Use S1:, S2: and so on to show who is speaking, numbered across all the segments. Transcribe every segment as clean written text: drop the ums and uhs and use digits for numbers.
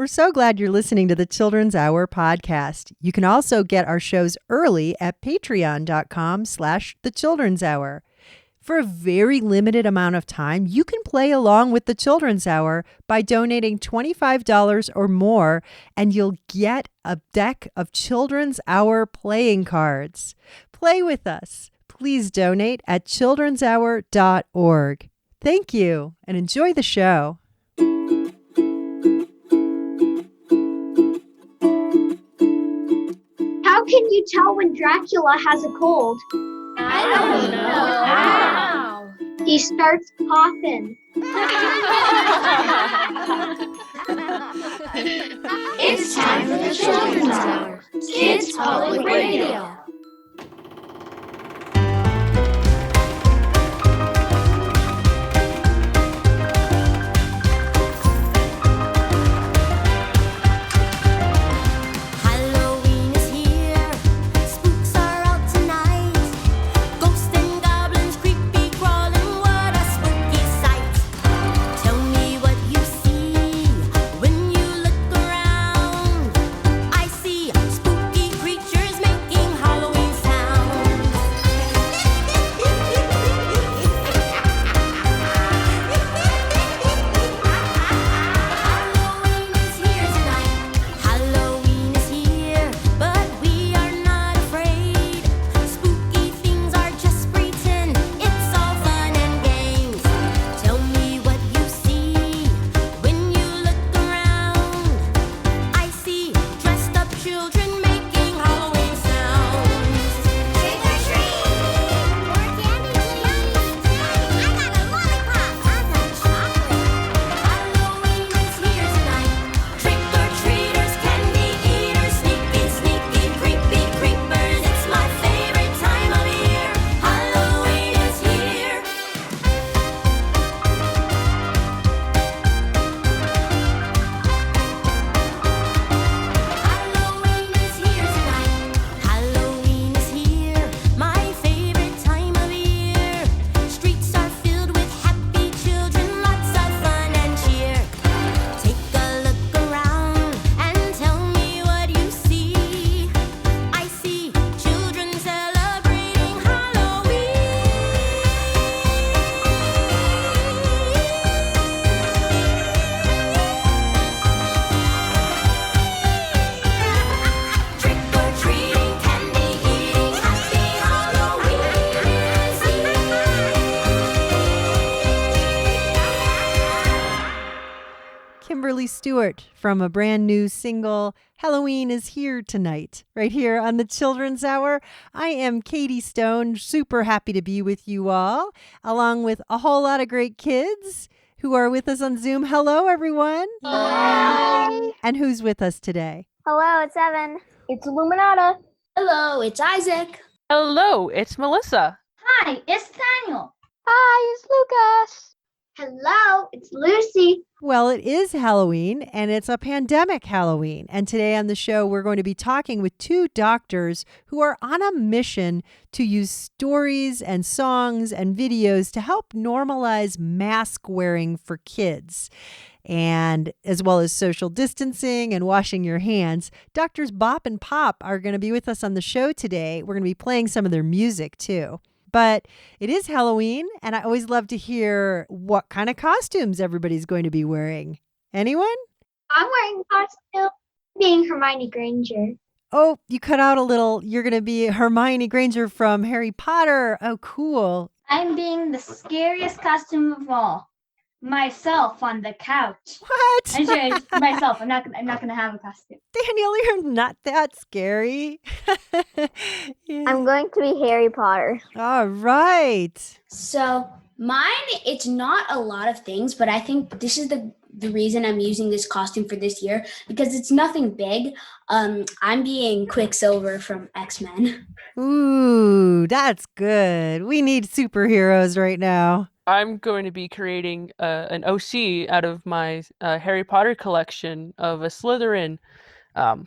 S1: We're so glad you're listening to the Children's Hour podcast. You can also get our shows early at patreon.com/thechildren'shour. For a very limited amount of time, you can play along with the Children's Hour by donating $25 or more, and you'll get a deck of Children's Hour playing cards. Play with us. Please donate at childrenshour.org. Thank you, and enjoy the show.
S2: How can you tell when Dracula has a cold?
S3: I don't know how.
S2: He starts coughing.
S3: It's time for the Children's Hour, Kids Public Radio.
S1: Stewart from a brand new single, Halloween is Here Tonight, right here on the Children's Hour. I am Katie Stone, super happy to be with you all, along with a whole lot of great kids who are with us on Zoom. Hello, everyone.
S2: Hi.
S1: And who's with us today?
S2: Hello, it's Evan. It's Illuminata.
S4: Hello, it's Isaac.
S5: Hello, it's Melissa.
S2: Hi, it's Daniel. Hi, it's Lucas. Hello, it's Lucy.
S1: Well, it is Halloween, and it's a pandemic Halloween. And today on the show, we're going to be talking with two doctors who are on a mission to use stories and songs and videos to help normalize mask wearing for kids, and as well as social distancing and washing your hands. Doctors Bop and Pop are going to be with us on the show today. We're going to be playing some of their music, too. But it is Halloween, and I always love to hear what kind of costumes everybody's going to be wearing. Anyone?
S2: I'm wearing a costume being Hermione Granger.
S1: Oh, you cut out a little. You're going to be Hermione Granger from Harry Potter. Oh, cool.
S6: I'm being the scariest costume of all. Myself on the couch.
S1: What?
S6: I'm sure it's myself. I'm not gonna have a costume.
S1: Daniel, you're not that scary.
S2: Yeah. I'm going to be Harry Potter.
S1: All right.
S4: So mine, it's not a lot of things, but I think this is the reason I'm using this costume for this year, because it's nothing big. I'm being Quicksilver from X-Men.
S1: Ooh, that's good. We need superheroes right now.
S5: I'm going to be creating an OC out of my Harry Potter collection of a Slytherin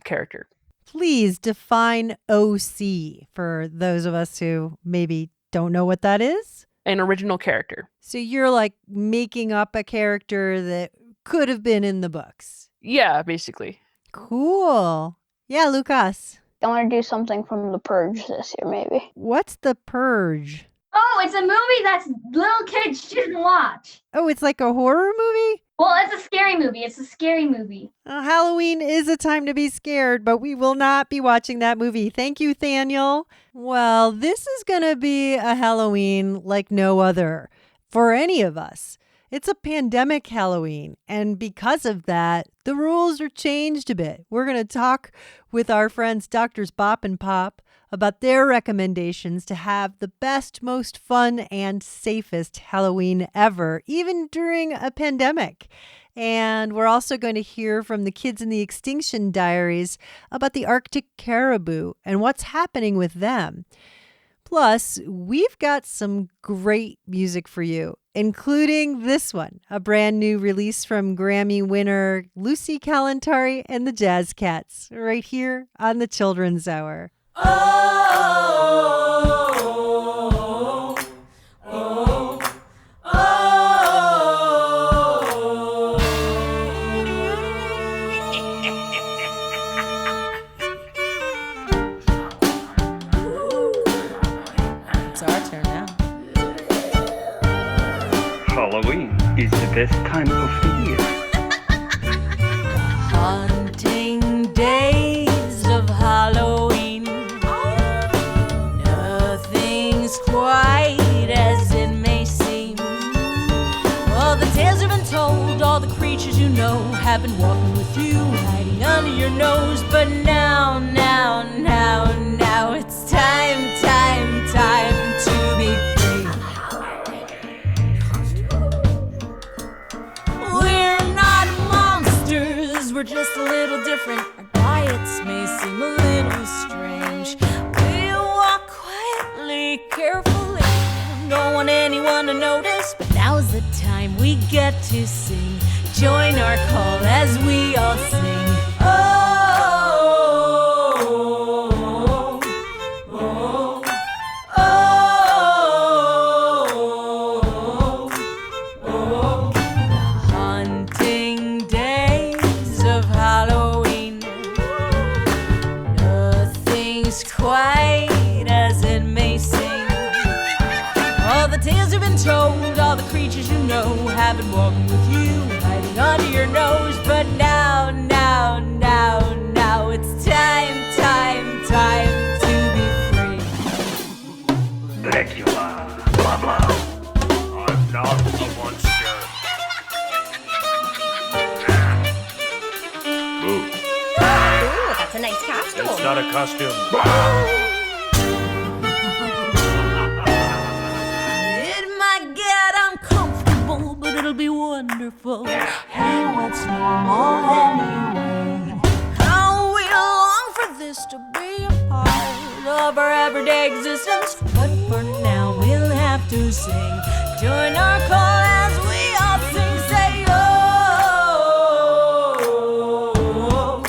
S5: character.
S1: Please define OC for those of us who maybe don't know what that is.
S5: An original character.
S1: So you're like making up a character that could have been in the books.
S5: Yeah, basically.
S1: Cool. Yeah, Lucas.
S7: I want to do something from The Purge this year, maybe.
S1: What's The Purge?
S6: Oh, it's a movie that little kids shouldn't watch.
S1: Oh, it's like a horror movie?
S6: Well, it's a scary movie. It's a scary movie.
S1: Halloween is a time to be scared, but we will not be watching that movie. Thank you, Thaniel. Well, this is going to be a Halloween like no other for any of us. It's a pandemic Halloween, and because of that, the rules are changed a bit. We're going to talk with our friends, Doctors Bop and Pop, about their recommendations to have the best, most fun, and safest Halloween ever, even during a pandemic. And we're also going to hear from the kids in the Extinction Diaries about the Arctic caribou and what's happening with them. Plus, we've got some great music for you, including this one, a brand new release from Grammy winner Lucy Kalantari and the Jazz Cats, right here on the Children's Hour.
S8: It's our turn now.
S9: Halloween is the best time of the year.
S8: Haunting days of Halloween. Nothing's quite as it may seem. All the tales have been told, all the creatures you know have been walking with you, hiding under your nose. But now, it's time to be free. We're not monsters, we're just a little different. Our diets may seem a little strange. We walk quietly, carefully, don't want anyone to notice. But now's the time we get to sing. Join our call as we all sing. Haunting days of Halloween. Nothing's quite as it may seem. All the tales have been told, all the creatures you know have been walking with you, hiding under your nose. But now, it's time to be free.
S9: Dracula, blah blah. I'm not a monster. Ooh,
S3: Ooh, that's a nice costume.
S9: it's not a costume.
S8: It might get uncomfortable, but it'll be wonderful. Hey, what's normal anyway? How we long for this to be a part of our everyday existence. But for now, we'll have to sing. Join our call as we all sing. Say, oh, oh,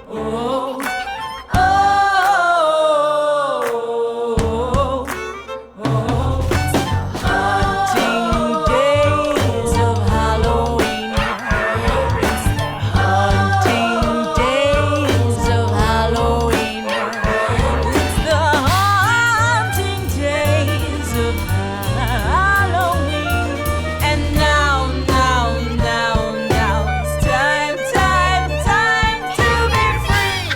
S8: oh, oh, oh. Haunting days of Halloween. It's the haunting days of Halloween. It's the haunting days of Halloween. And now, it's time to be free.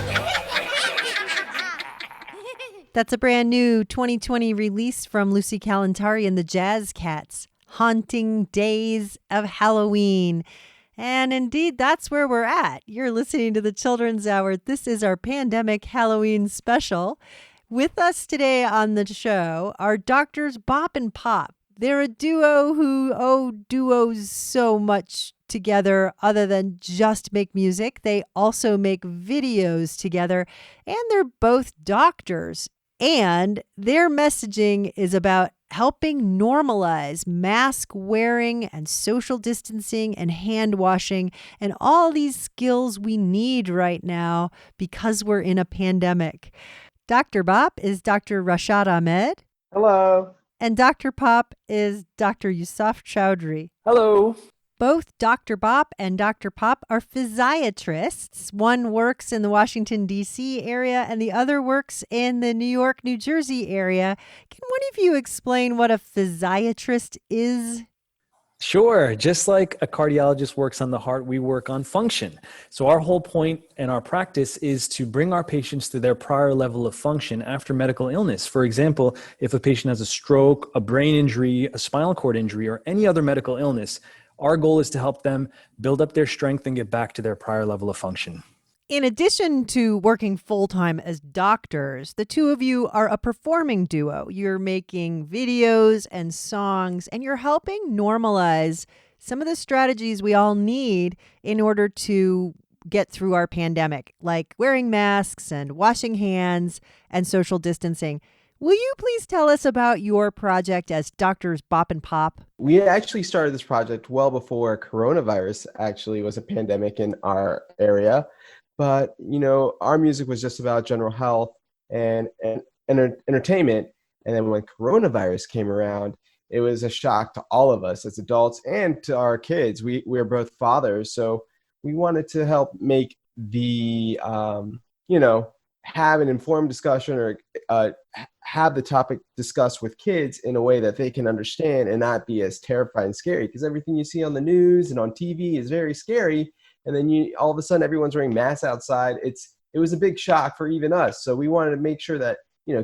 S1: That's a brand new 2020 release from Lucy Kalantari and the Jazz Cats, Haunting Days of Halloween. And indeed, that's where we're at. You're listening to the Children's Hour. This is our pandemic Halloween special. With us today on the show are Doctors Bop and Pop. They're a duo who duos so much together other than just make music. They also make videos together, and they're both doctors. And their messaging is about helping normalize mask wearing and social distancing and hand washing and all these skills we need right now because we're in a pandemic. Dr. Bop is Dr. Rashad Ahmed.
S10: Hello.
S1: And Dr. Pop is Dr. Yusuf Chowdhury.
S10: Hello.
S1: Both Dr. Bop and Dr. Pop are physiatrists. One works in the Washington, D.C. area, and the other works in the New York, New Jersey area. Can one of you explain what a physiatrist is?
S10: Sure. Just like a cardiologist works on the heart, we work on function. So our whole point and our practice is to bring our patients to their prior level of function after medical illness. For example, if a patient has a stroke, a brain injury, a spinal cord injury, or any other medical illness, our goal is to help them build up their strength and get back to their prior level of function.
S1: In addition to working full-time as doctors, the two of you are a performing duo. You're making videos and songs, and you're helping normalize some of the strategies we all need in order to get through our pandemic, like wearing masks and washing hands and social distancing. Will you please tell us about your project as Doctors Bop and Pop?
S11: We actually started this project well before coronavirus actually was a pandemic in our area. But, our music was just about general health and entertainment. And then when coronavirus came around, it was a shock to all of us as adults and to our kids. We're both fathers. So we wanted to help make the, have an informed discussion or have the topic discussed with kids in a way that they can understand and not be as terrifying and scary. Because everything you see on the news and on TV is very scary. And then all of a sudden everyone's wearing masks outside. It was a big shock for even us. So we wanted to make sure that,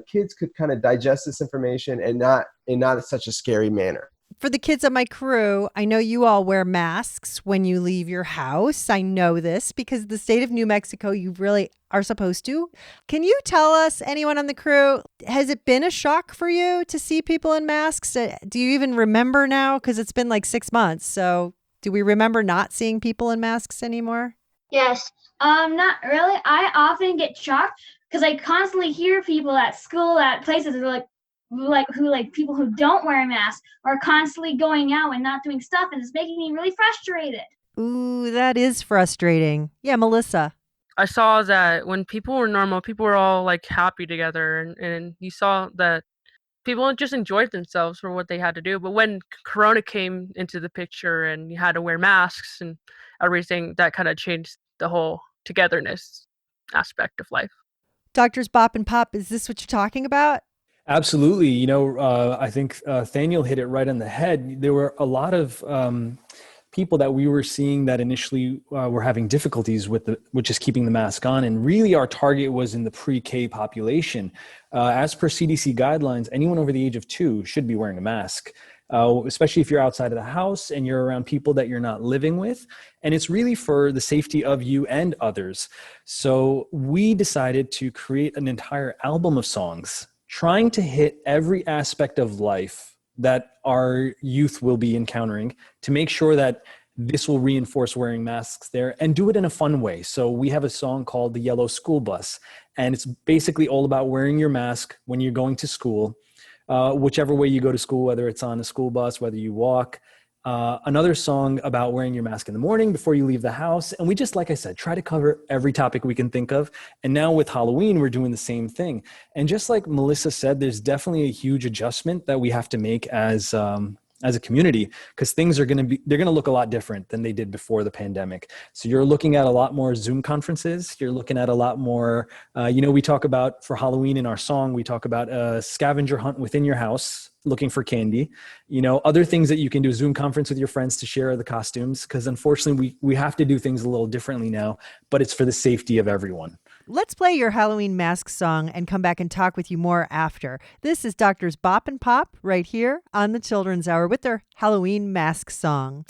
S11: kids could kind of digest this information and not in such a scary manner.
S1: For the kids on my crew, I know you all wear masks when you leave your house. I know this because the state of New Mexico, you really are supposed to. Can you tell us, anyone on the crew, has it been a shock for you to see people in masks? Do you even remember now? Because it's been like 6 months. So do we remember not seeing people in masks anymore?
S6: Yes. Not really. I often get shocked because I constantly hear people at school, at places who people who don't wear a mask are constantly going out and not doing stuff, and it's making me really frustrated.
S1: Ooh, that is frustrating. Yeah, Melissa.
S5: I saw that when people were normal, people were all like happy together, and you saw that people just enjoyed themselves for what they had to do. But when Corona came into the picture and you had to wear masks and everything, that kind of changed the whole togetherness aspect of life.
S1: Doctors Bop and Pop, is this what you're talking about?
S10: Absolutely. I think Thaniel hit it right on the head. There were a lot of people that we were seeing that initially were having difficulties with just keeping the mask on. And really our target was in the pre-K population. As per CDC guidelines, anyone over the age of 2 should be wearing a mask, especially if you're outside of the house and you're around people that you're not living with. And it's really for the safety of you and others. So we decided to create an entire album of songs trying to hit every aspect of life that our youth will be encountering to make sure that this will reinforce wearing masks there and do it in a fun way. So we have a song called The Yellow School Bus, and it's basically all about wearing your mask when you're going to school, whichever way you go to school, whether it's on a school bus, whether you walk. Another song about wearing your mask in the morning before you leave the house. And we just, like I said, try to cover every topic we can think of. And now with Halloween, we're doing the same thing. And just like Melissa said, there's definitely a huge adjustment that we have to make as a community, because things are they're going to look a lot different than they did before the pandemic. So you're looking at a lot more Zoom conferences. You're looking at a lot more, we talk about for Halloween in our song, we talk about a scavenger hunt within your house, looking for candy, other things that you can do, Zoom conference with your friends to share the costumes. Because unfortunately we have to do things a little differently now, but it's for the safety of everyone.
S1: Let's play your Halloween mask song and come back and talk with you more after. This is Doctors Bop and Pop right here on the Children's Hour with their Halloween mask song.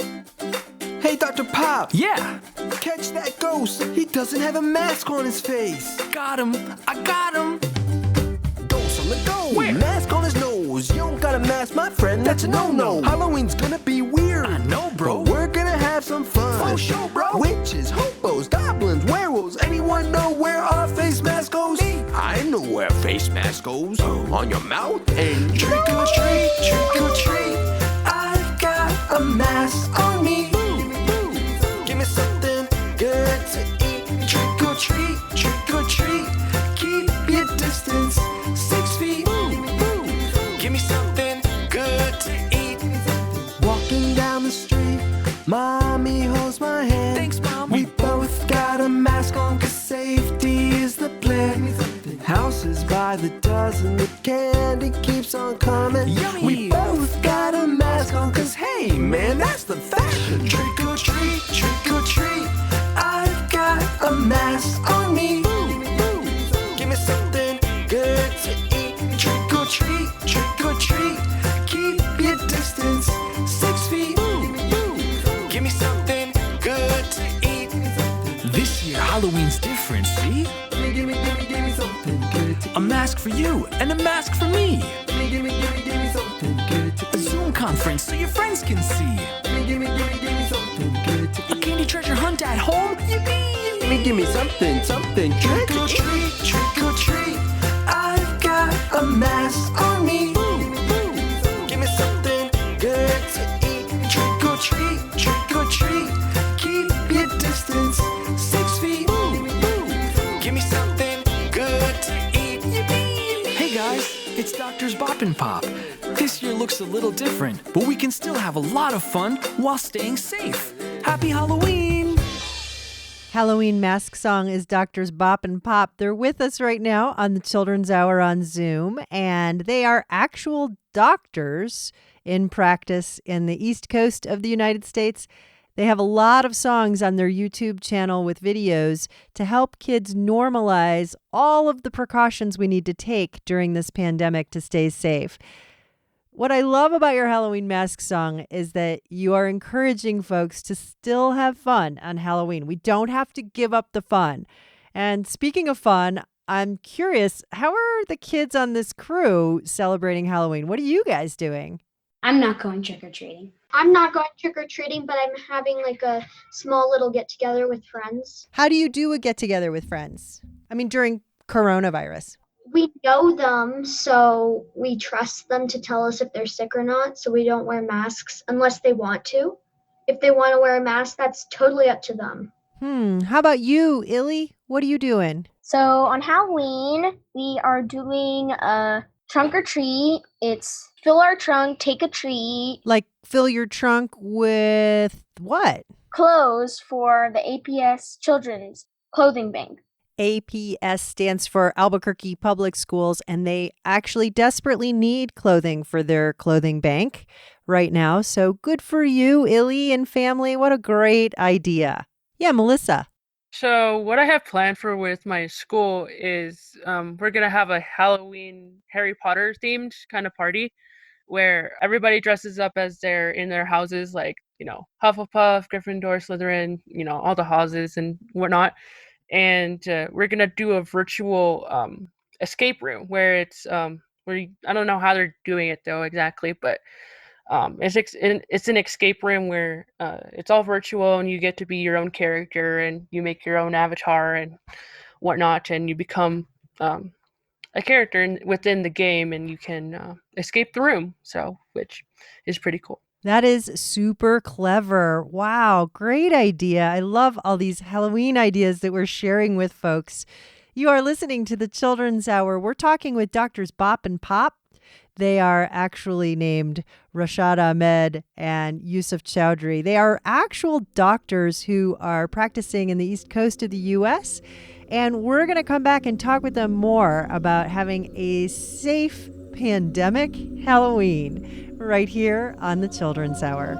S12: Hey, Dr. Pop.
S9: Yeah.
S12: Catch that ghost. He doesn't have a mask on his face.
S9: Got him. I got him.
S12: Ghost on the go.
S9: Where?
S12: Mask on his nose. You don't got a mask, my friend. That's a no-no. Halloween's gonna be weird.
S9: I know, bro.
S12: But we're gonna have some fun.
S9: For sure, bro.
S12: Witches, hobos, goblins, werewolves. Anyone know where our face mask goes?
S9: I know where a face mask goes. On your mouth and
S12: Trick or treat, trick or treat. I've got a mask on me. Give me something good to eat. Trick or treat, trick or treat. Keep your distance 6 feet. Give me something good to eat. Walking down the street, my the dozen, the candy keeps on coming. Yummy. We both got a mask on, cause hey, man, that's the fashion. Trick or treat, trick or treat. I've got a mask on me. Give me something good to eat. Trick or treat, trick or treat. Keep your distance 6 feet. Give me something good to eat.
S13: This year, Halloween's different, see?
S12: Give me something good to eat.
S13: A mask for you and a mask for me.
S12: Give me something good to eat.
S13: A Zoom conference so your friends can see.
S12: Give me something good to eat.
S13: A candy treasure hunt at home, yippee!
S12: Give me something good
S13: Trick
S12: to
S13: or
S12: eat.
S13: treat,
S12: Trick or treat. I've got a mask on me. Give me something good to eat. Trick or treat, trick or treat. Keep your distance 6 feet. Give me something good to eat. Yippee!
S13: Hey guys, it's Doctor's Bop and Pop. This year looks a little different, but we can still have a lot of fun while staying safe. Happy Halloween!
S1: Halloween mask song is Doctors Bop and Pop. They're with us right now on the Children's Hour on Zoom, and they are actual doctors in practice in the East Coast of the United States. They have a lot of songs on their YouTube channel with videos to help kids normalize all of the precautions we need to take during this pandemic to stay safe. What I love about your Halloween mask song is that you are encouraging folks to still have fun on Halloween. We don't have to give up the fun. And speaking of fun, I'm curious, how are the kids on this crew celebrating Halloween? What are you guys doing?
S4: I'm not going trick-or-treating.
S2: I'm not going trick-or-treating, but I'm having like a small little get-together with friends.
S1: How do you do a get-together with friends? I mean, during coronavirus.
S2: We know them, so we trust them to tell us if they're sick or not, so we don't wear masks unless they want to. If they want to wear a mask, that's totally up to them.
S1: How about you, Illy? What are you doing?
S14: So on Halloween, we are doing a trunk or treat. It's fill our trunk, take a treat.
S1: Like fill your trunk with what?
S14: Clothes for the APS Children's Clothing Bank.
S1: APS stands for Albuquerque Public Schools, and they actually desperately need clothing for their clothing bank right now. So good for you, Illy and family. What a great idea. Yeah, Melissa.
S5: So what I have planned for with my school is we're going to have a Halloween Harry Potter themed kind of party where everybody dresses up as they're in their houses, like, Hufflepuff, Gryffindor, Slytherin, all the houses and whatnot. And we're going to do a virtual escape room where it's I don't know how they're doing it though exactly, but it's an escape room where it's all virtual and you get to be your own character and you make your own avatar and whatnot, and you become a character within the game and you can escape the room, which is pretty cool.
S1: That is super clever. Wow, great idea. I love all these Halloween ideas that we're sharing with folks. You are listening to the Children's Hour. We're talking with Doctors Bop and Pop. They are actually named Rashad Ahmed and Yusuf Chowdhury. They are actual doctors who are practicing in the East Coast of the U.S., and we're going to come back and talk with them more about having a safe pandemic Halloween right here on the Children's Hour.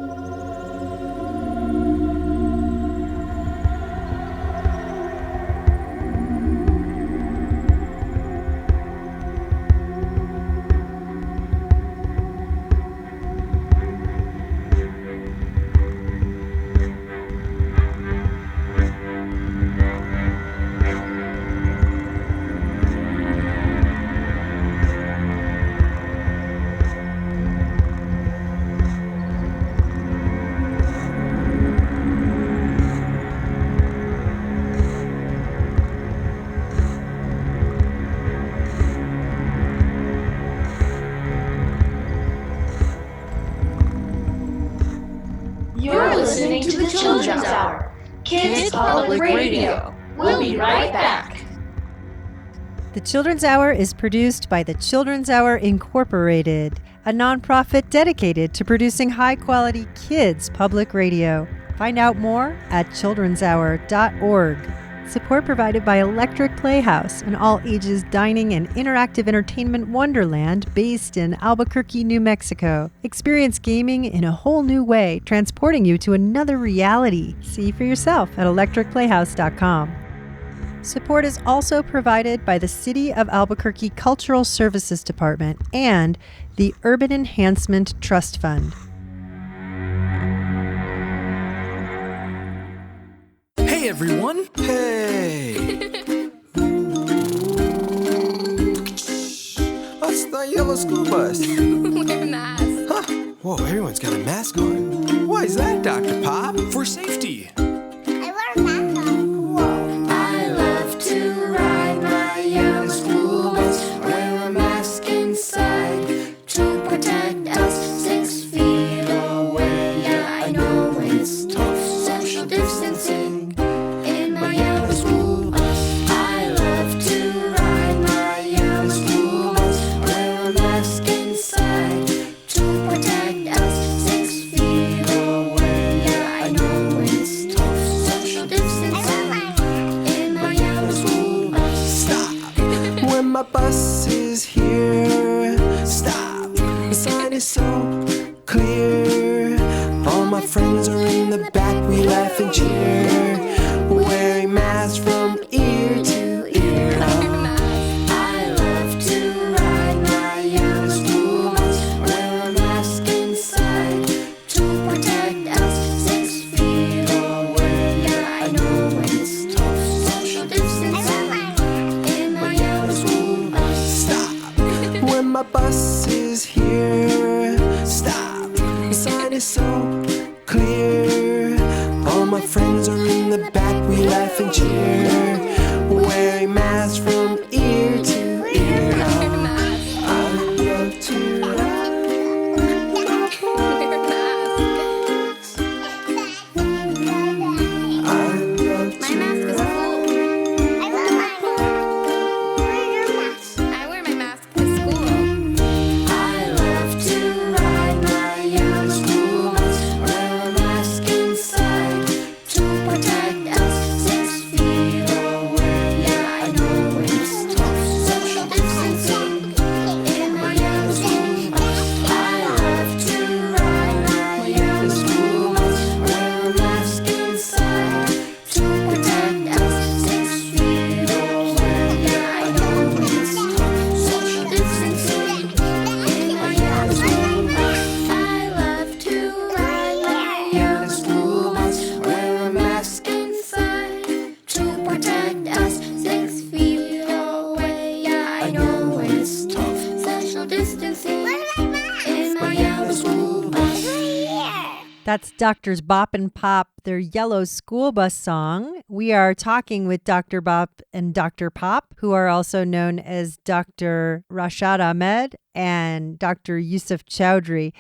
S3: You're listening to the Children's Hour, Kids Public Radio. We'll be right back.
S1: The Children's Hour is produced by the Children's Hour Incorporated, a nonprofit dedicated to producing high-quality kids public radio. Find out more at childrenshour.org. Support provided by Electric Playhouse, an all-ages dining and interactive entertainment wonderland based in Albuquerque, New Mexico. Experience gaming in a whole new way, transporting you to another reality. See for yourself at electricplayhouse.com. Support is also provided by the City of Albuquerque Cultural Services Department and the Urban Enhancement Trust Fund.
S13: Hey everyone! Hey!
S12: What's the yellow school bus?
S3: Wear masks.
S12: Huh? Whoa, everyone's got a mask on. Why is that, Dr. Pop?
S13: For safety!
S3: I wear a mask on. Whoa. I love to ride my yellow school bus. Wear a mask inside to protect us 6 feet away. Yeah, I know it's tough. Social distancing in my yellow school bus. I love to ride my yellow school bus. Wear a mask inside to protect us 6 feet away. Yeah, I know it's tough. Social distancing in my yellow school bus.
S12: Stop! When my bus is here, stop! The sign is so clear. All my friends are in the back, we laugh and cheer. Wearing masks from ear to ear.
S3: I love to ride my yellow school bus. Wear a mask inside to protect us 6 feet away. Yeah, I know it's tough. Social distancing in my yellow school bus.
S12: Stop! When my bus is here, stop! The sign is so clear. All my friends are in the back, we laugh and cheer. Wearing masks from ear to ear. I love to
S3: I wear my mask to school. I love to ride my yellow school bus. Wear a mask inside to protect us 6 feet away. Yeah, I know it's tough. Social distancing in my yellow school bus. I love to ride my yellow school bus. Wear a mask inside to protect us 6 feet away. Yeah, I know it's tough. Social distancing in my yellow school bus. I love to ride my yellow school bus. Wear a mask inside to protect us 6 feet away. Yeah, I know it's tough. Social distancing in my yellow school bus.
S1: That's Doctors Bop and Pop, their Yellow School Bus song. We are talking with Dr. Bop and Dr. Pop, who are also known as Dr. Rashad Ahmed and Dr. Yusuf Chowdhury.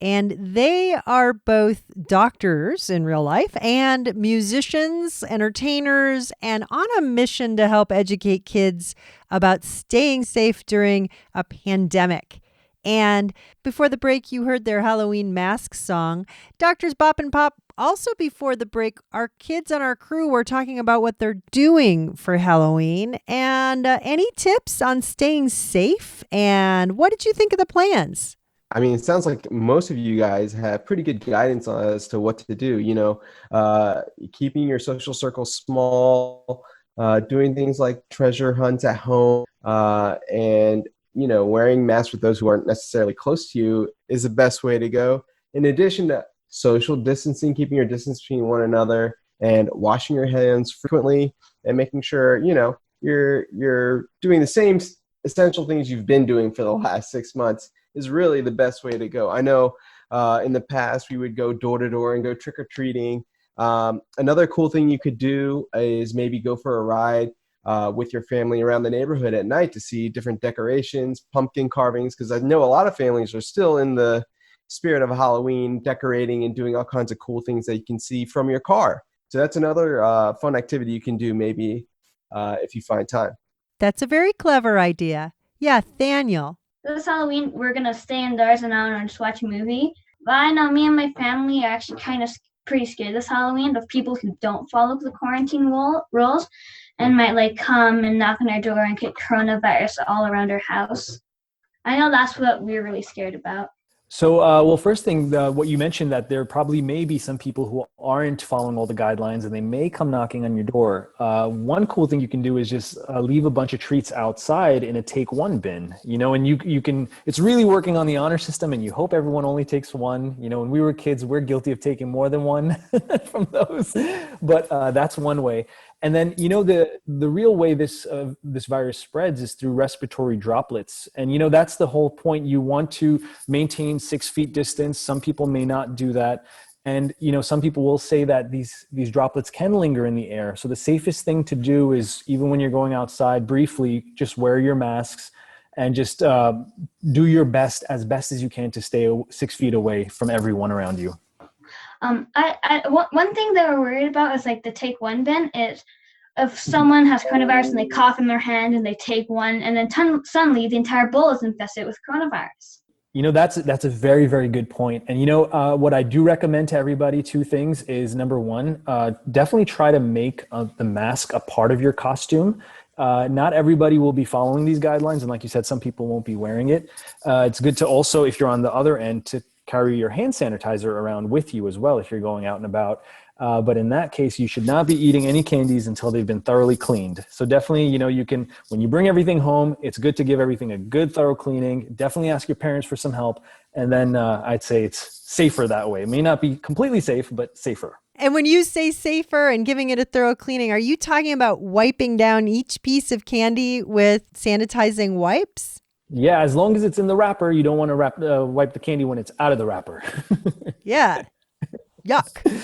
S1: And they are both doctors in real life and musicians, entertainers, and on a mission to help educate kids about staying safe during a pandemic. And before the break, you heard their Halloween mask song. Doctors Bop and Pop, also before the break, our kids on our crew were talking about what they're doing for Halloween. And any tips on staying safe? And what did you think of the plans?
S11: I mean, it sounds like most of you guys have pretty good guidance as to what to do. Keeping your social circle small, doing things like treasure hunts at home, and wearing masks with those who aren't necessarily close to you is the best way to go. In addition to social distancing, keeping your distance between one another and washing your hands frequently and making sure, you're doing the same essential things you've been doing for the last 6 months is really the best way to go. I know in the past we would go door to door and go trick-or-treating. Another cool thing you could do is maybe go for a ride with your family around the neighborhood at night to see different decorations, pumpkin carvings, because I know a lot of families are still in the spirit of Halloween, decorating and doing all kinds of cool things that you can see from your car. So that's another fun activity you can do maybe if you find time.
S1: That's a very clever idea. Yeah, Daniel.
S6: This Halloween, we're going to stay indoors and I want to just watch a movie. But I know me and my family are actually kind of pretty scared this Halloween of people who don't follow the quarantine rules and might like come and knock on our door and get coronavirus all around our house. I know that's what we're really scared about.
S10: So, well, first thing, what you mentioned that there probably may be some people who aren't following all the guidelines and they may come knocking on your door. One cool thing you can do is just leave a bunch of treats outside in a take one bin, you know, and you can, it's really working on the honor system and you hope everyone only takes one. You know, when we were kids, we're guilty of taking more than one from those, but that's one way. And then, you know, the real way this virus spreads is through respiratory droplets. And, you know, that's the whole point. You want to maintain 6 feet distance. Some people may not do that. And, you know, some people will say that these droplets can linger in the air. So the safest thing to do is, even when you're going outside briefly, just wear your masks and just do your best as you can to stay 6 feet away from everyone around you.
S6: One thing that we're worried about is like the take one bin is if someone has coronavirus and they cough in their hand and they take one and then suddenly the entire bowl is infested with coronavirus.
S10: You know, that's a very, very good point. And, you know, what I do recommend to everybody, 2 things is, number one, definitely try to make the mask a part of your costume. Not everybody will be following these guidelines. And like you said, some people won't be wearing it. It's good to also, if you're on the other end, to carry your hand sanitizer around with you as well if you're going out and about. But in that case, you should not be eating any candies until they've been thoroughly cleaned. So definitely, you know, you can, when you bring everything home, it's good to give everything a good thorough cleaning. Definitely ask your parents for some help. And then I'd say it's safer that way. It may not be completely safe, but safer.
S1: And when you say safer and giving it a thorough cleaning, are you talking about wiping down each piece of candy with sanitizing wipes?
S10: Yeah, as long as it's in the wrapper, you don't want to wipe the candy when it's out of the wrapper.
S1: Yeah. Yuck.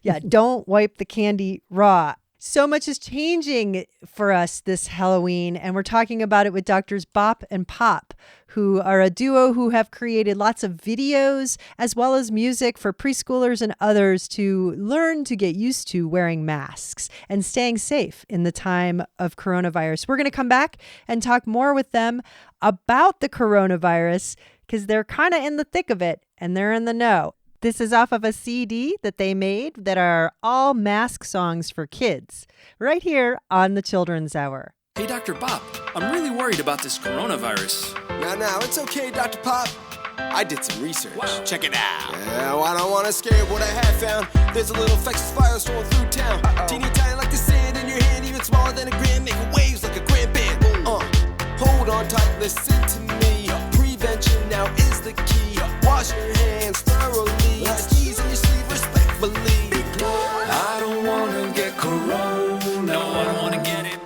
S1: Yeah, don't wipe the candy raw. So much is changing for us this Halloween, and we're talking about it with Doctors Bop and Pop, who are a duo who have created lots of videos as well as music for preschoolers and others to learn to get used to wearing masks and staying safe in the time of coronavirus. We're going to come back and talk more with them about the coronavirus because they're kind of in the thick of it and they're in the know. This is off of a CD that they made that are all mask songs for kids, right here on the Children's Hour.
S13: Hey, Dr. Bop, I'm really worried about this coronavirus.
S12: Now, it's okay, Dr. Pop. I did some research. Wow. Check it out. Yeah, I don't want to scare what I have found. There's a little infectious virus rolling through town. Teeny tiny like the sand in your hand, even smaller than a gram, making waves like a grand band. Hold on tight, listen to me. Prevention now is the key. Wash your hands thoroughly. Sneeze in your sleeve respectfully.
S13: I don't want to get corona. No, I don't want to get it.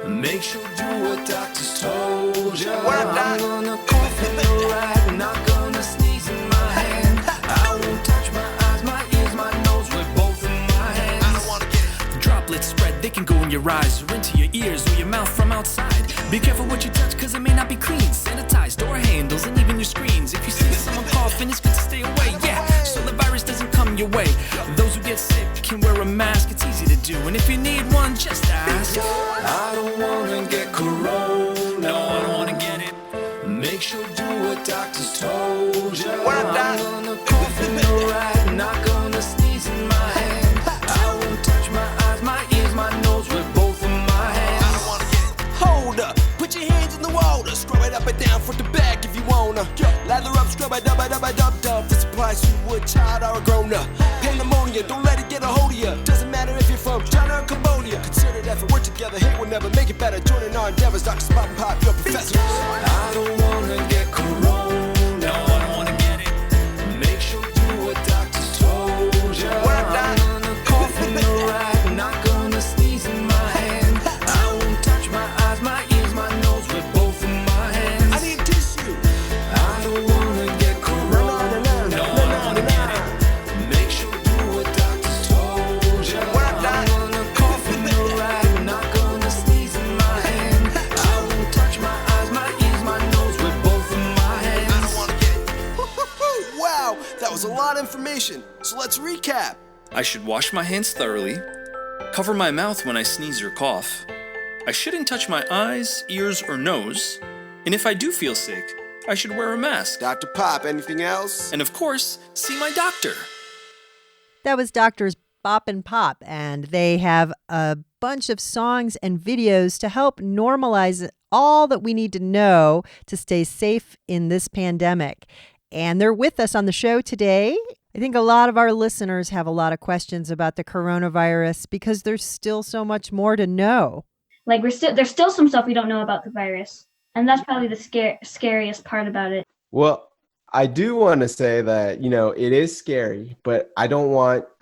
S13: Make sure you do what doctors told you. I'm gonna cough in the rag, not gonna sneeze in my hand. I won't touch my eyes, my ears, my nose with both of my hands. I don't want to get it. Droplets spread, they can go in your eyes or into your ears or your mouth from outside. Be careful what you touch, cause it may not be clean. Sanitize door handles and even your screens. If you see someone coughing, it's good to stay away, yeah, so the virus doesn't come your way. Those who get sick can wear a mask, it's easy to do. And if you need one, just ask.
S12: I don't wanna get corona.
S13: No, I don't wanna get it.
S12: Make sure you do what doctors told you. I'm gonna cough in the rag, not gonna sneeze in my hand. I won't touch my eyes, my ears, my nose with both of my hands. I don't wanna get it. Hold up, put your hands in the water. Scrub it up and down for the back if you wanna. Lather up, scrub it, dub. This applies to a child or a grown up. Pain pneumonia, don't let it get a hold of you. Doesn't matter if you're from China or Cambodia. Concerted effort, work together, hate will never make it better. Joining our endeavors, Dr. Spot and Pop, your professors. I don't wanna get corona.
S13: No, I don't wanna get it.
S12: Make sure you do what doctors told you. I'm gonna cough in the rag, not gonna sneeze in my hand. I won't touch my eyes, my ears, my nose with both of my hands. I need tissue. I don't wanna get corona.
S13: No, I don't wanna get it.
S12: Make sure you do what doctors told you. I'm gonna cough in the rag, not gonna sneeze in my hand. I won't touch my eyes, my ears, my nose with both of my hands. I don't wanna get it. Wow, that was a lot of information. So let's recap.
S13: I should wash my hands thoroughly, cover my mouth when I sneeze or cough. I shouldn't touch my eyes, ears, or nose. And if I do feel sick, I should wear a mask.
S12: Dr. Pop, anything else?
S13: And of course, see my doctor.
S1: That was Doctors Bop and Pop, and they have a bunch of songs and videos to help normalize all that we need to know to stay safe in this pandemic. And they're with us on the show today. I think a lot of our listeners have a lot of questions about the coronavirus because there's still so much more to know.
S6: Like there's still some stuff we don't know about the virus, and that's probably the scariest part about it.
S11: Well, I do want to say that, it is scary, but I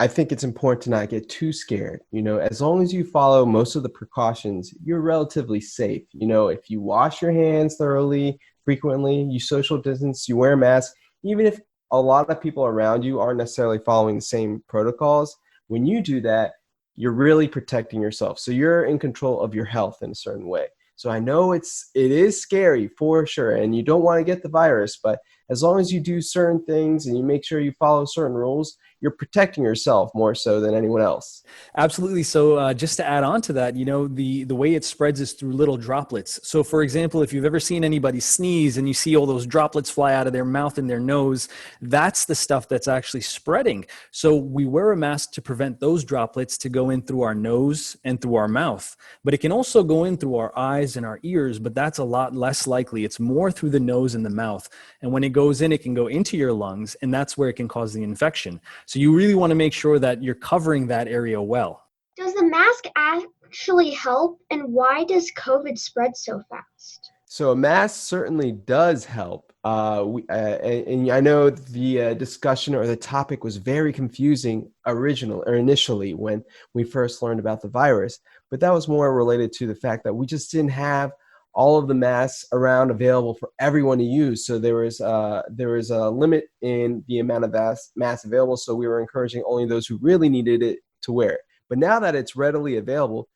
S11: think it's important to not get too scared. As long as you follow most of the precautions, you're relatively safe. If you wash your hands thoroughly, frequently, you social distance, you wear a mask, even if a lot of people around you aren't necessarily following the same protocols, when you do that, you're really protecting yourself. So you're in control of your health in a certain way. So I know it is scary for sure, and you don't want to get the virus, but as long as you do certain things and you make sure you follow certain rules, you're protecting yourself more so than anyone else.
S10: Absolutely. So just to add on to that, the way it spreads is through little droplets. So for example, if you've ever seen anybody sneeze and you see all those droplets fly out of their mouth and their nose, that's the stuff that's actually spreading. So we wear a mask to prevent those droplets to go in through our nose and through our mouth. But it can also go in through our eyes and our ears, but that's a lot less likely. It's more through the nose and the mouth. And when it goes in, it can go into your lungs, and that's where it can cause the infection. So you really want to make sure that you're covering that area well.
S2: Does the mask actually help, and why does COVID spread so fast?
S11: So a mask certainly does help. And I know the discussion or the topic was very confusing initially when we first learned about the virus, but that was more related to the fact that we just didn't have all of the masks around available for everyone to use. So there was a limit in the amount of masks available. So we were encouraging only those who really needed it to wear it. But now that it's readily available,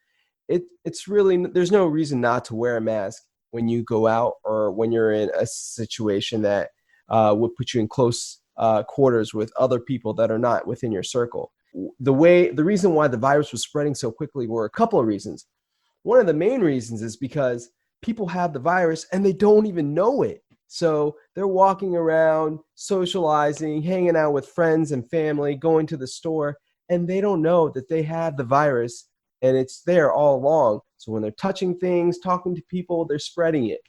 S11: it's really, there's no reason not to wear a mask when you go out or when you're in a situation that would put you in close quarters with other people that are not within your circle. The reason why the virus was spreading so quickly were a couple of reasons. One of the main reasons is because people have the virus and they don't even know it. So they're walking around, socializing, hanging out with friends and family, going to the store, and they don't know that they have the virus and it's there all along. So when they're touching things, talking to people, they're spreading it.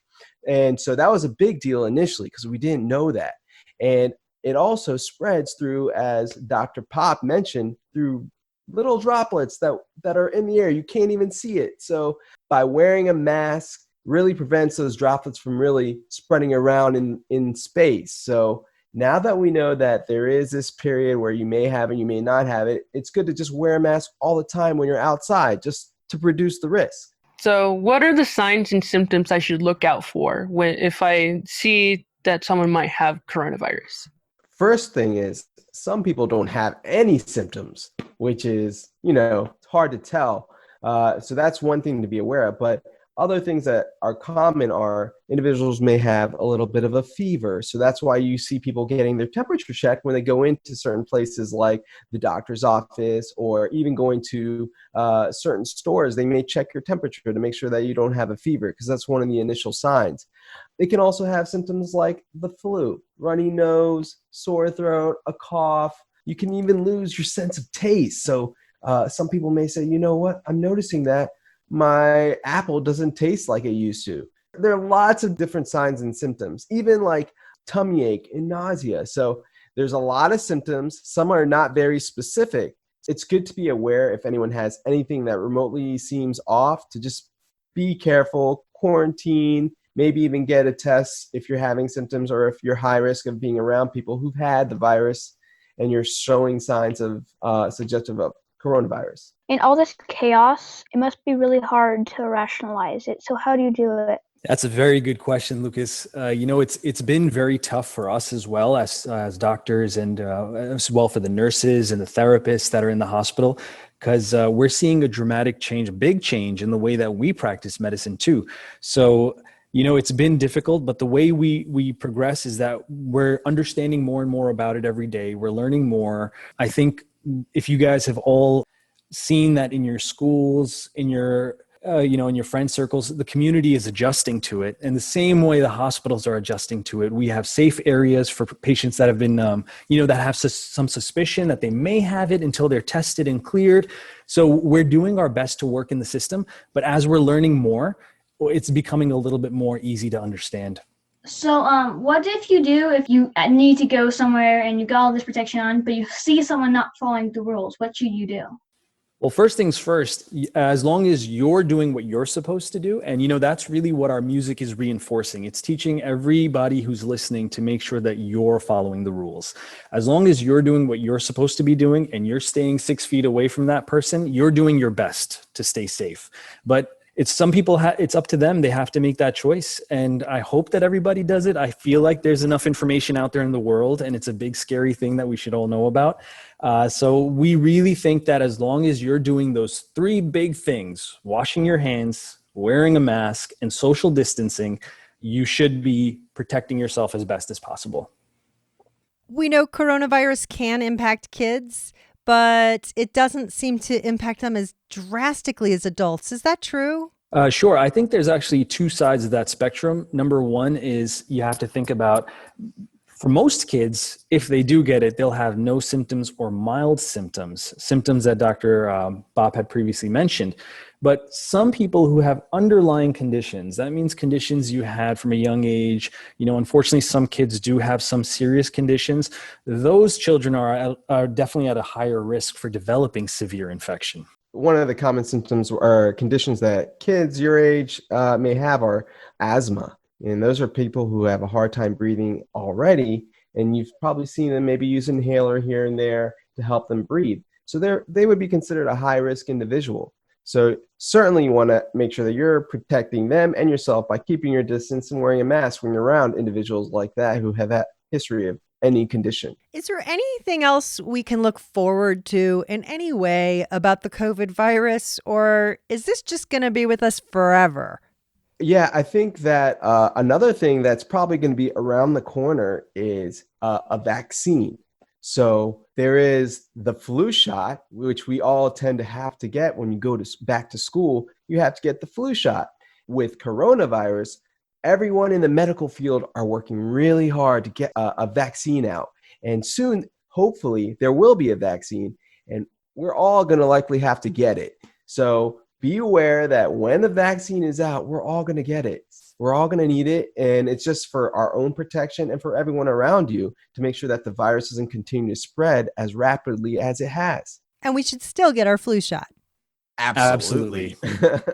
S11: And so that was a big deal initially because we didn't know that. And it also spreads through, as Dr. Pop mentioned, through little droplets that are in the air. You can't even see it. So by wearing a mask really prevents those droplets from really spreading around in space. So now that we know that there is this period where you may have and you may not have it, it's good to just wear a mask all the time when you're outside, just to reduce the risk.
S5: So what are the signs and symptoms I should look out for if I see that someone might have coronavirus?
S11: First thing is, some people don't have any symptoms, which is, hard to tell. So that's one thing to be aware of. But other things that are common are individuals may have a little bit of a fever. So that's why you see people getting their temperature checked when they go into certain places like the doctor's office or even going to certain stores. They may check your temperature to make sure that you don't have a fever because that's one of the initial signs. It can also have symptoms like the flu, runny nose, sore throat, a cough. You can even lose your sense of taste. So some people may say, you know what, I'm noticing that my apple doesn't taste like it used to. There are lots of different signs and symptoms, even like tummy ache and nausea. So there's a lot of symptoms. Some are not very specific. It's good to be aware if anyone has anything that remotely seems off to just be careful, quarantine, maybe even get a test if you're having symptoms or if you're high risk of being around people who've had the virus and you're showing signs of suggestive of coronavirus.
S7: In all this chaos, it must be really hard to rationalize it. So how do you do it?
S10: That's a very good question, Lucas. It's been very tough for us as well as doctors and as well for the nurses and the therapists that are in the hospital, because we're seeing a dramatic change, a big change in the way that we practice medicine too. So, it's been difficult, but the way we progress is that we're understanding more and more about it every day. We're learning more. I think if you guys have all seen that in your schools, in your in your friend circles, the community is adjusting to it. And the same way the hospitals are adjusting to it, we have safe areas for patients that have been, that have some suspicion that they may have it until they're tested and cleared. So we're doing our best to work in the system, but as we're learning more, it's becoming a little bit more easy to understand.
S6: So, what if you need to go somewhere and you got all this protection on, but you see someone not following the rules? What should you do?
S10: Well, first things first, as long as you're doing what you're supposed to do, and that's really what our music is reinforcing. It's teaching everybody who's listening to make sure that you're following the rules. As long as you're doing what you're supposed to be doing and you're staying 6 feet away from that person, you're doing your best to stay safe. But some people, it's up to them. They have to make that choice. And I hope that everybody does it. I feel like there's enough information out there in the world, and it's a big, scary thing that we should all know about. So we really think that as long as you're doing those 3 big things, washing your hands, wearing a mask, and social distancing, you should be protecting yourself as best as possible.
S1: We know coronavirus can impact kids, but it doesn't seem to impact them as drastically as adults. Is that true?
S10: Sure. I think there's actually 2 sides of that spectrum. Number one is you have to think about, for most kids, if they do get it, they'll have no symptoms or mild symptoms that Dr. Bob had previously mentioned. But some people who have underlying conditions, that means conditions you had from a young age, unfortunately, some kids do have some serious conditions. Those children are definitely at a higher risk for developing severe infection.
S11: One of the common symptoms or conditions that kids your age may have are asthma. And those are people who have a hard time breathing already. And you've probably seen them maybe use an inhaler here and there to help them breathe. So they would be considered a high-risk individual. So certainly you want to make sure that you're protecting them and yourself by keeping your distance and wearing a mask when you're around individuals like that who have a history of any condition.
S1: Is there anything else we can look forward to in any way about the COVID virus, or is this just going to be with us forever?
S11: Yeah, I think that another thing that's probably going to be around the corner is a vaccine. So there is the flu shot, which we all tend to have to get when you go back to school. You have to get the flu shot. With coronavirus, everyone in the medical field are working really hard to get a vaccine out. And soon, hopefully, there will be a vaccine, and we're all going to likely have to get it. So be aware that when the vaccine is out, we're all going to get it. We're all going to need it, and it's just for our own protection and for everyone around you to make sure that the virus doesn't continue to spread as rapidly as it has.
S1: And we should still get our flu shot.
S10: Absolutely.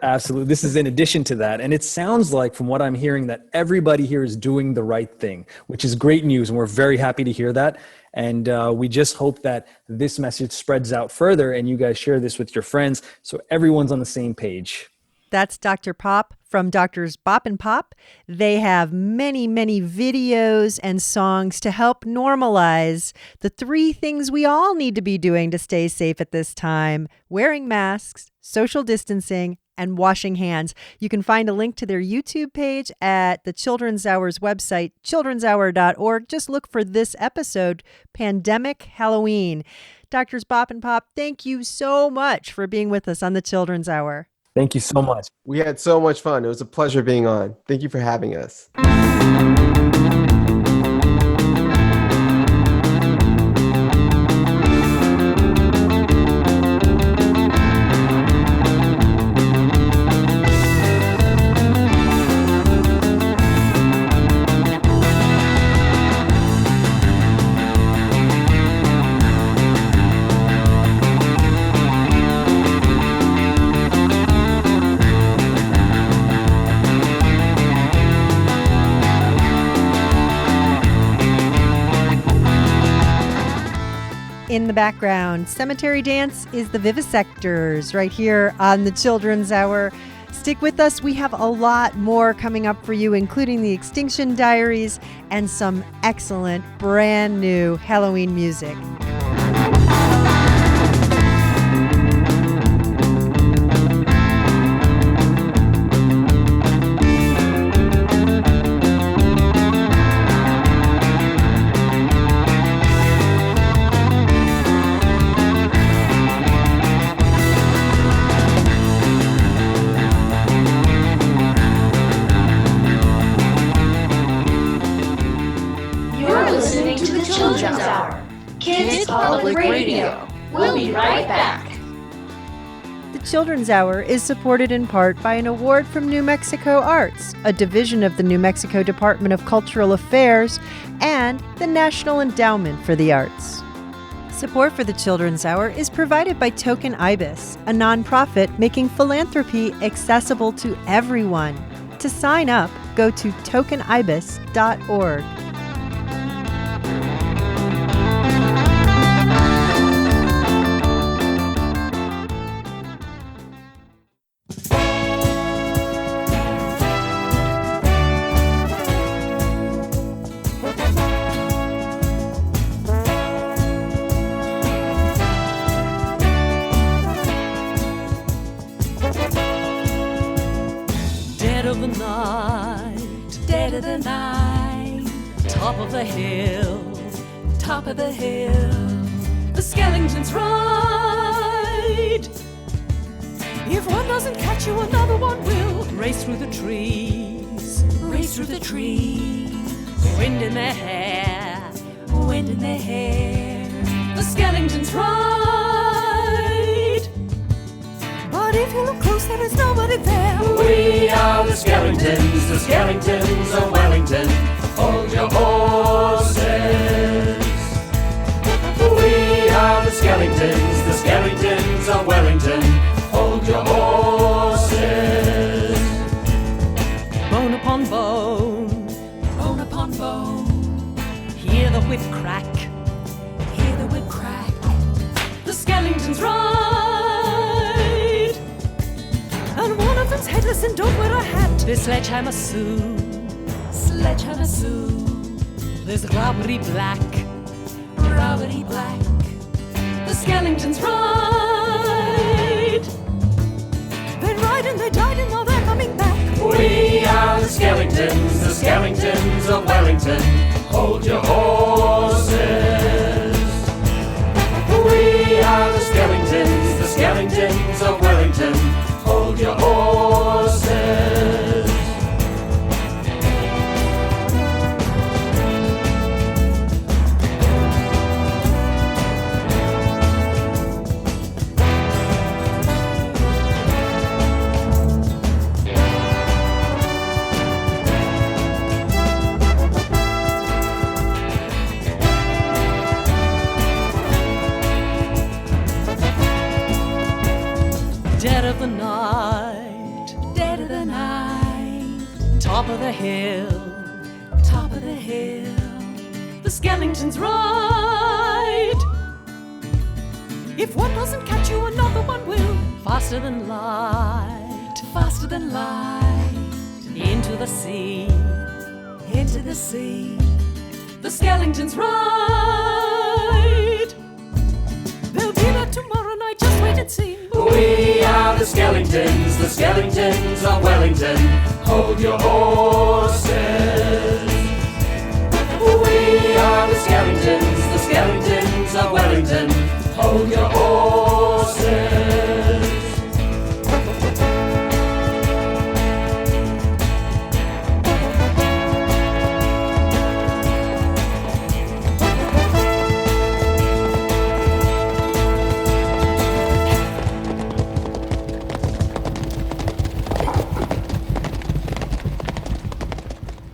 S10: Absolutely. This is in addition to that. And it sounds like, from what I'm hearing, that everybody here is doing the right thing, which is great news. And we're very happy to hear that. And we just hope that this message spreads out further and you guys share this with your friends so everyone's on the same page.
S1: That's Dr. Pop from Doctors Bop and Pop. They have many, many videos and songs to help normalize the 3 things we all need to be doing to stay safe at this time: wearing masks, social distancing, and washing hands. You can find a link to their YouTube page at the Children's Hour's website, childrenshour.org. Just look for this episode, Pandemic Halloween. Doctors Bop and Pop, thank you so much for being with us on the Children's Hour.
S10: Thank you so much.
S11: We had so much fun. It was a pleasure being on. Thank you for having us.
S1: In the background, Cemetery Dance is the Vivisectors right here on the Children's Hour. Stick with us. We have a lot more coming up for you, including the Extinction Diaries and some excellent brand new Halloween music.
S3: Public Radio. We'll be right back.
S1: The Children's Hour is supported in part by an award from New Mexico Arts, a division of the New Mexico Department of Cultural Affairs, and the National Endowment for the Arts. Support for the Children's Hour is provided by Token Ibis, a nonprofit making philanthropy accessible to everyone. To sign up, go to tokenibis.org.
S8: Dead of the night, dead of the night, top of the hill, top of the hill, the skeletons ride. If one doesn't catch you, another one will. Race through the trees, race through the trees, wind in their hair, wind in their hair, the skeletons ride. But if you look close, there is nobody there.
S13: We are the skeletons of Wellington. Hold your horses. We are the skeletons of Wellington. Hold your horses.
S8: Bone upon bone, bone upon bone. Hear the whip crack, hear the whip crack. The skeletons ride, and one of them's headless and don't wear a hat. There's Sledgehammer Sue, Sledgehammer Sue. There's Robbery Black, Robbery Black. The skeletons ride. They ride and they died and now they're coming back.
S13: We are the skeletons of Wellington. Hold your horses. We are the skeletons of Wellington. Hold your horses.
S8: Dead of the night, dead of the night, top of the hill, top of the hill, the skeletons ride. If one doesn't catch you, another one will. Faster than light, faster than light, into the sea, into the sea, the skeletons ride. They'll be there tomorrow night, just wait and see.
S13: We are the skeletons of Wellington. Hold your horses. We are the skeletons of Wellington. Hold your horses.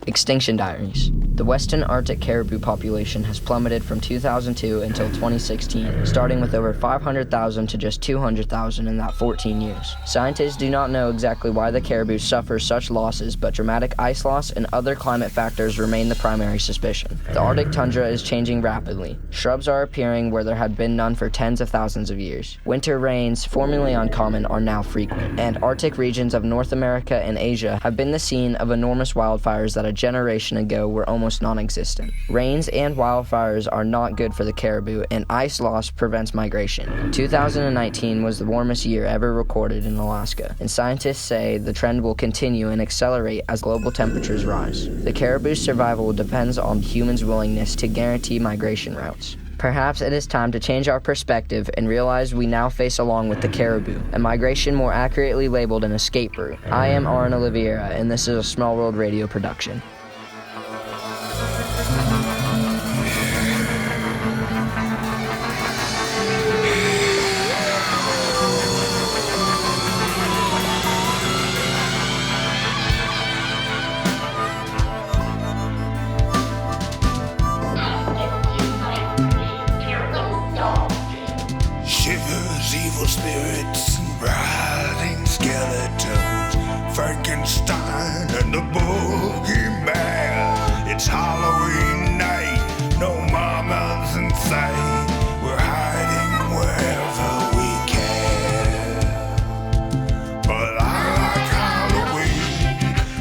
S15: Extinction Diaries. The Western Arctic caribou population has plummeted from 2002 until 2016, starting with over 500,000 to just 200,000 in that 14 years. Scientists do not know exactly why the caribou suffer such losses, but dramatic ice loss and other climate factors remain the primary suspicion. The Arctic tundra is changing rapidly. Shrubs are appearing where there had been none for tens of thousands of years. Winter rains, formerly uncommon, are now frequent, and Arctic regions of North America and Asia have been the scene of enormous wildfires that a generation ago were almost non-existent. Rains and wildfires are not good for the caribou, and ice loss prevents migration. 2019 was the warmest year ever recorded in Alaska, and scientists say the trend will continue and accelerate as global temperatures rise. The caribou's survival depends on humans' willingness to guarantee migration routes. Perhaps it is time to change our perspective and realize we now face, along with the caribou, a migration more accurately labeled an escape route. I am Aaron Oliveira, and this is a Small World Radio production.
S9: Frankenstein and the boogeyman. It's Halloween night, no mamas in sight. We're hiding wherever we can. But I like Halloween,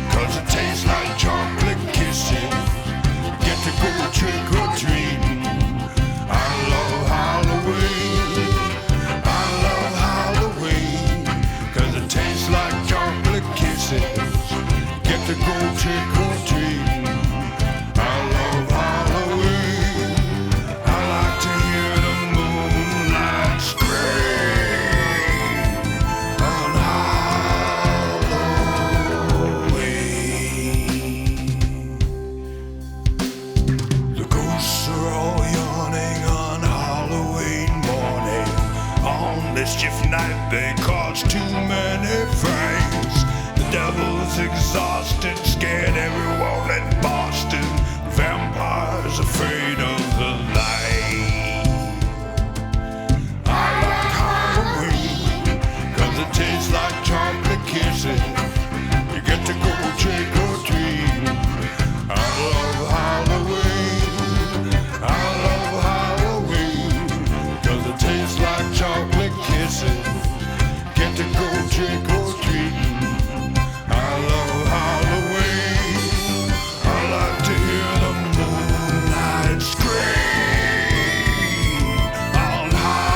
S9: 'cause it tastes like chocolate kisses. Get to go trick or treating. I love Halloween. I love Halloween, 'cause it tastes like chocolate kisses. Get to go trick or treating. I love Halloween. I like to hear the moonlight scream on Halloween. The ghosts are all yawning on Halloween morning. On mischief night they cause too many fights. The devil's exhausted, scared everyone in Boston. Vampires afraid of the light. I like Halloween, 'cause it tastes like chocolate kisses. You get to go trick or treat. I love Halloween. I love Halloween, 'cause it tastes like chocolate kisses. Get to go trick or treat. I love Halloween. I like to hear the moonlight scream on Halloween.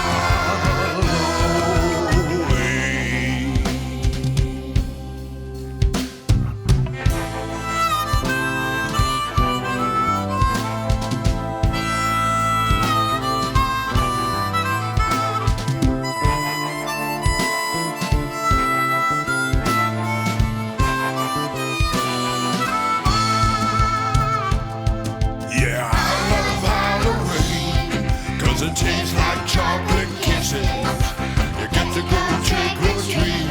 S9: Yeah, I love Halloween, 'cause it tastes like chocolate kisses. You get to go trick or treat.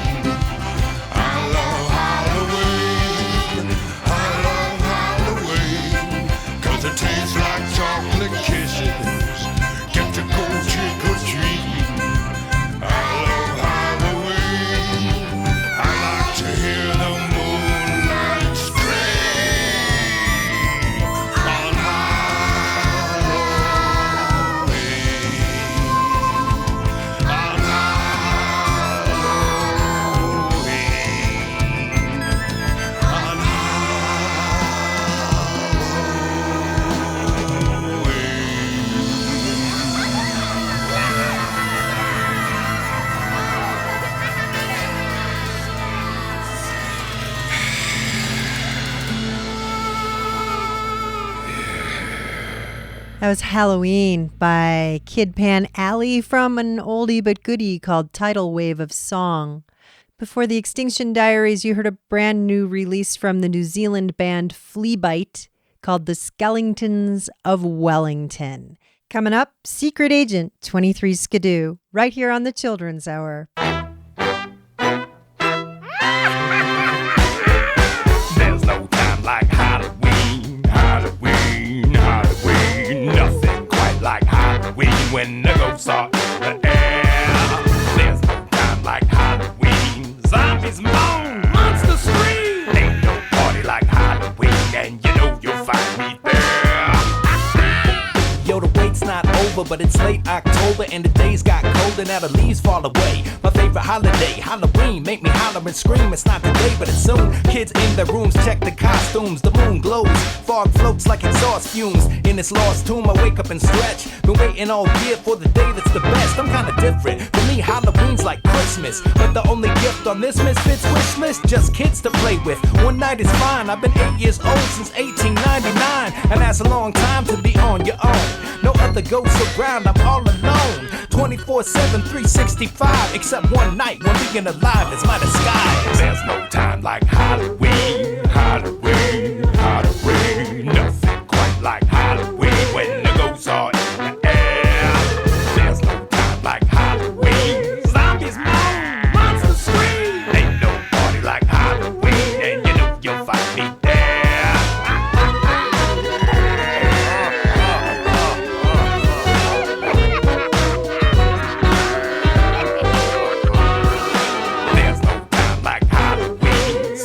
S9: I love Halloween. I love Halloween, 'cause it tastes like chocolate kisses. Get to go trick or treat. I love Halloween. I like to hear the moonlight scream on Halloween. On Halloween. On
S1: That was Halloween by Kid Pan Alley from an oldie but goodie called Tidal Wave of Song. Before the Extinction Diaries, you heard a brand new release from the New Zealand band Fleabite called The Skellingtons of Wellington. Coming up, Secret Agent 23 Skidoo, right here on the Children's Hour.
S9: There's no time like Halloween, Halloween, Halloween. Nothing quite like Halloween when the ghosts are in the air. There's no time like Halloween. Zombies moan, monsters scream. Ain't no party like Halloween, and you know you'll find me there.
S16: Yo, the wait's not over, but it's late October and the days got colder, now the leaves fall away. My favorite holiday, Halloween, make me holler and scream. It's not today, but it's soon. Kids in their rooms check the costumes. The moon glows, fog floats like exhaust fumes. In this lost tomb, I wake up and stretch. Been waiting all year for the day that's the best. I'm kinda different. For me, Halloween's like Christmas, but the only gift on this Misfits wish list, just kids to play with. One night is fine. I've been 8 years old since 1899, and that's a long time to be on your own. No other ghosts around, I'm all alone. 24/7, 365, except one night when being alive is my disguise.
S9: There's no time like Halloween, Halloween, Halloween. Nothing quite like Halloween when the ghosts are in the air. There's no time like Halloween. Zombies moan, monsters scream. Ain't no party like Halloween, and you know you'll find me there. There's no time like Halloween.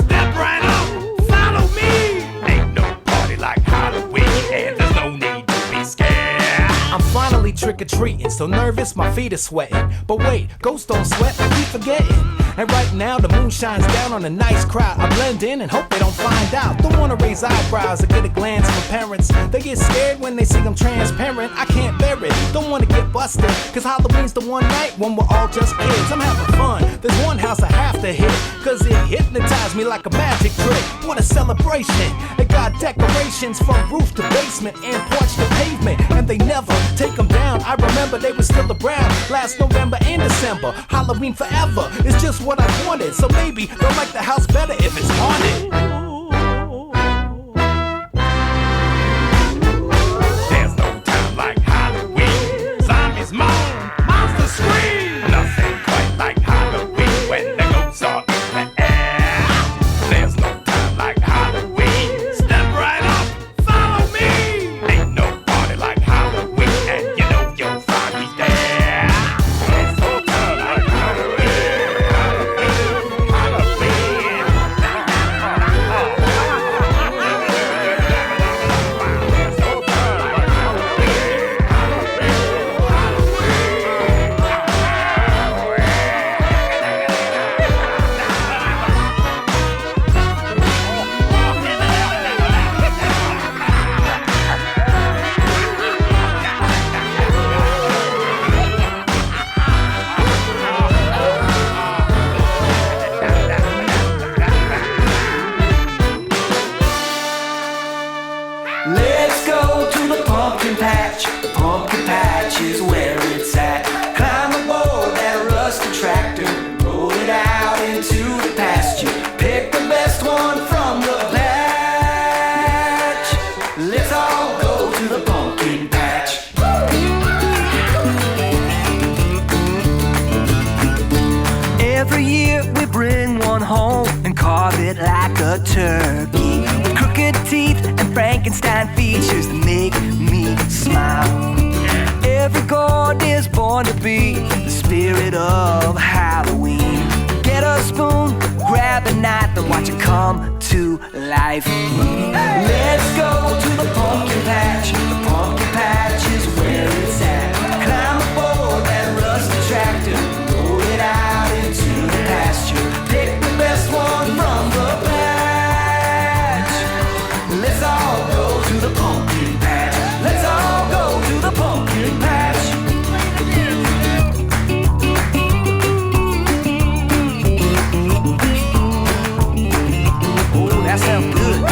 S16: trick-or-treating. So nervous, my feet are sweating. But wait, ghosts don't sweat, I keep forgetting. And right now the moon shines down on a nice crowd. I blend in and hope they don't find out. Don't wanna raise eyebrows or get a glance from parents. They get scared when they see I'm transparent. I can't bear it, don't wanna get busted. Cause Halloween's the one night when we're all just kids. I'm having fun, there's one house I have to hit. Cause it hypnotized me like a magic trick. What a celebration, it got decorations from roof to basement and porch to pavement. And they never take them down. I remember they were still around last November and December. Halloween forever is just what I wanted. So maybe they'll like the house better if it's haunted.
S13: There's no time like Halloween. Zombies moan, monsters scream. Nothing quite like Halloween when the ghosts are in the air. There's no time like Halloween. Step right up, follow me. Ain't no party like Halloween, and you know you'll find me there. There's no time like Halloween.
S12: Let's go to the pumpkin patch. The pumpkin patch is where it's at. Climb aboard that rusty tractor, roll it out into the pasture. Pick the best one from the batch. Let's all go to the pumpkin patch. Every year we bring one home and carve it like a turkey, with crooked teeth and Frankenstein features that make me smile. Every gourd is born to be the spirit of Halloween. Get a spoon, grab a knife, and watch it come to life. Let's go to the pumpkin patch. The pumpkin patch is where it's at. Climb aboard that rusty tractor, roll it out into the pasture. Pick the best one from the batch. Let's all go to the pumpkin patch. Let's all go to the pumpkin patch. Oh, that sounds good.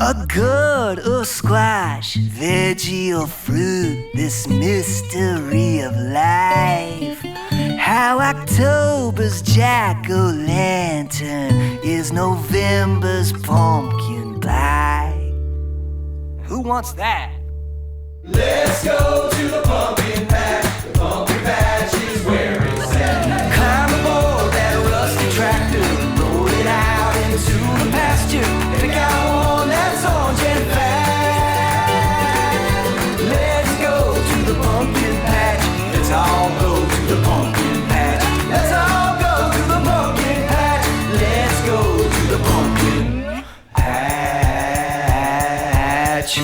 S12: A gourd or squash, veggie or fruit, this mystery of life. How October's jack-o'-lantern is November's pumpkin pie. Who wants that? Let's go to the pumpkin patch. The pumpkin patch is where it's at. Climb aboard that rusty tractor, roll it out into the pasture. Pick out one that's orange and fat. Let's go to the pumpkin patch. Let's all go to the pumpkin patch. Let's all go to the pumpkin patch. Let's go to the pumpkin patch.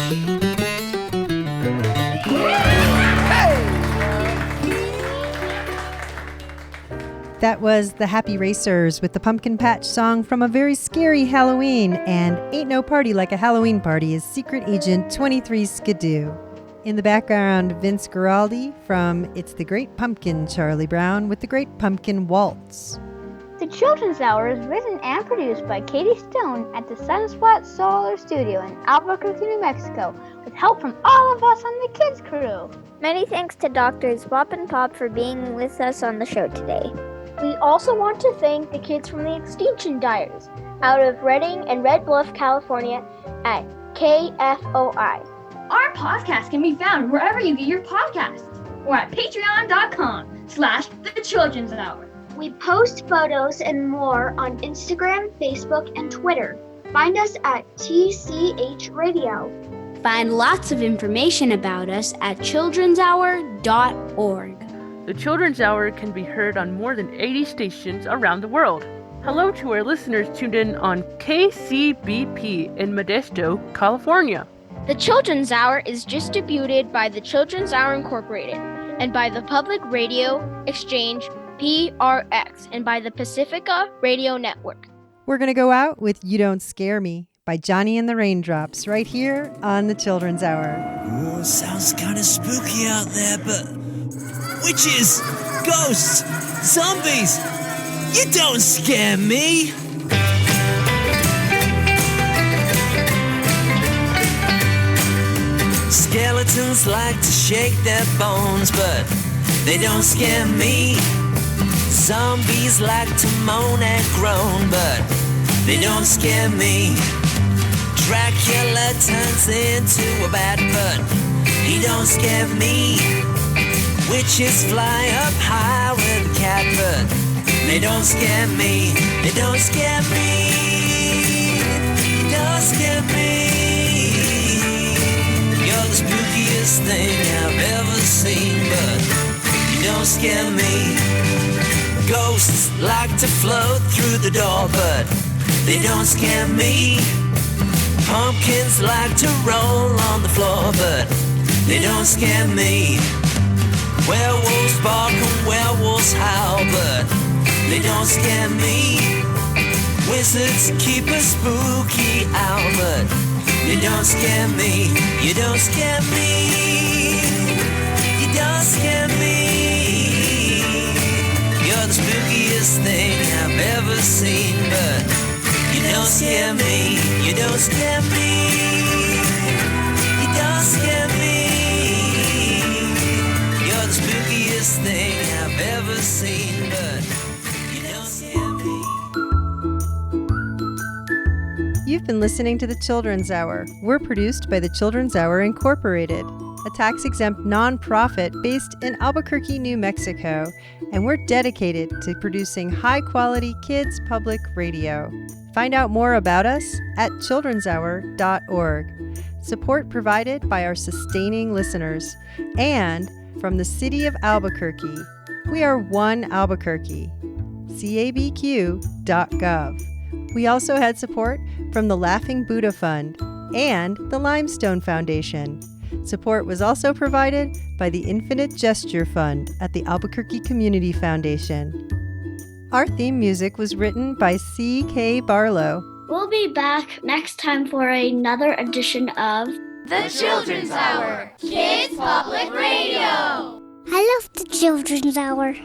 S1: That was the Happy Racers with the Pumpkin Patch song from a very scary Halloween. And Ain't No Party Like a Halloween Party is Secret Agent 23 Skidoo. In the background, Vince Guaraldi from It's the Great Pumpkin, Charlie Brown with the Great Pumpkin Waltz.
S7: The Children's Hour is written and produced by Katie Stone at the Sunspot Solar Studio in Albuquerque, New Mexico, with help from all of us on the kids crew.
S14: Many thanks to Doctors Wop and Pop for being with us on the show today.
S17: We also want to thank the kids from the Extinction Diaries out of Redding and Red Bluff, California at KFOI.
S6: Our podcast can be found wherever you get your podcasts or at patreon.com/The Children's Hour.
S2: We post photos and more on Instagram, Facebook, and Twitter. Find us at TCH Radio.
S4: Find lots of information about us at childrenshour.org.
S5: The Children's Hour can be heard on more than 80 stations around the world. Hello to our listeners tuned in on KCBP in Modesto, California.
S17: The Children's Hour is distributed by the Children's Hour Incorporated and by the Public Radio Exchange PRX and by the Pacifica Radio Network.
S1: We're going to go out with You Don't Scare Me by Johnny and the Raindrops right here on the Children's Hour.
S8: Oh, sounds kind of spooky out there, but witches, ghosts, zombies, you don't scare me. Skeletons like to shake their bones, but they don't scare me. Zombies like to moan and groan, but they don't scare me. Dracula turns into a bat, but he don't scare me. Witches fly up high with a cat, but they don't scare me. They don't scare me. They don't scare me. You're the spookiest thing I've ever seen, but you don't scare me. Ghosts like to float through the door, but they don't scare me. Pumpkins like to roll on the floor, but they don't scare me. Werewolves bark and werewolves howl, but they don't scare me. Wizards keep a spooky owl, but they don't scare me. You don't scare me. You don't scare me. You're the spookiest thing I've ever seen, but you don't scare me. You don't scare me. You don't scare me. You're the spookiest thing I've ever seen, but you don't scare me.
S1: You've been listening to the Children's Hour. We're produced by the Children's Hour Incorporated, a tax-exempt nonprofit based in Albuquerque, New Mexico, and we're dedicated to producing high-quality kids public radio. Find out more about us at childrenshour.org. Support provided by our sustaining listeners and from the city of Albuquerque. We are One Albuquerque, cabq.gov. We also had support from the Laughing Buddha Fund and the Limestone Foundation. Support was also provided by the Infinite Gesture Fund at the Albuquerque Community Foundation. Our theme music was written by C.K. Barlow.
S18: We'll be back next time for another edition of
S3: The Children's Hour, Kids Public Radio.
S18: I love the Children's Hour.